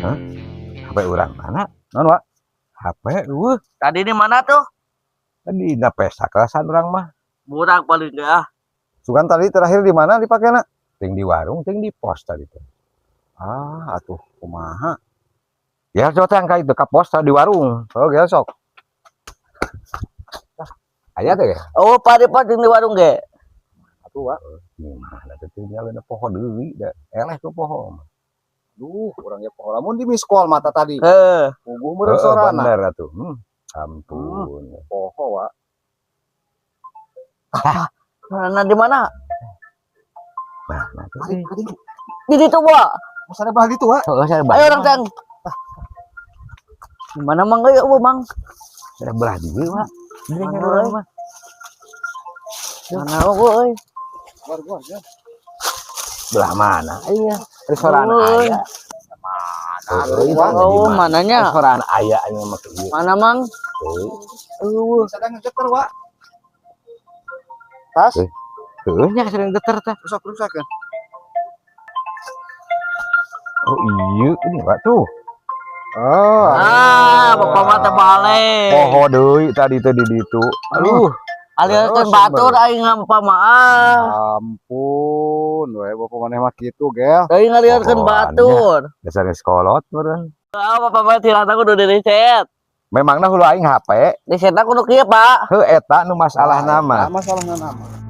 Hah? HP urang mana? Non wa? HP Tadi di mana tuh? di pesta kelasan urang mah. Burak paling enggak. Sugan tadi terakhir di mana dipakainya? Ting di warung, ting di pos tadi teh. Ah, atuh kumaha? Ya coba teh angka itu ka pos di warung. Oh, ge sok. Aya teh. Oh, pade di warung ge. Atuh wa. Gimana teh tinggalna poho deui da eleh ku poho. Duh, orangnya poho lamun di miskol mata tadi. Heh. Puguh meureun sorana. Bener atuh. Ampun. Poho wa. Nah, di mana? Nah, Tadi Di situ, Wa. masane bahan itu, wa. Ayo orang tang. Di mana Mang euy, Mang? Ada belah di wa. Mana euy? Mana euy? War ya. Belah mana? Iya. Restoran Euy. aya. Oh, mananya? Restoran aya anu mah kieu. Mana, Mang? Sedang ngegeter, wa. Tas? Heuh nya sering geter teh. Rusak kan. Oh iya, ini Pak tuh. Oh. Bapak mata balik. Poho deui tadi teh di ditu. Aduh, Aliaskeun batur aing ngapa mah. Ampun, we bapak maneh mah kitu, Gel. Aing ngaliaskeun batur. dasar sekolot meureun. Bapak mah tirana kudu di reset. Memangna hulu aing HP, Di resetna kudu kieu, Pak. heuh eta nu masalah nama. Masalahna nama.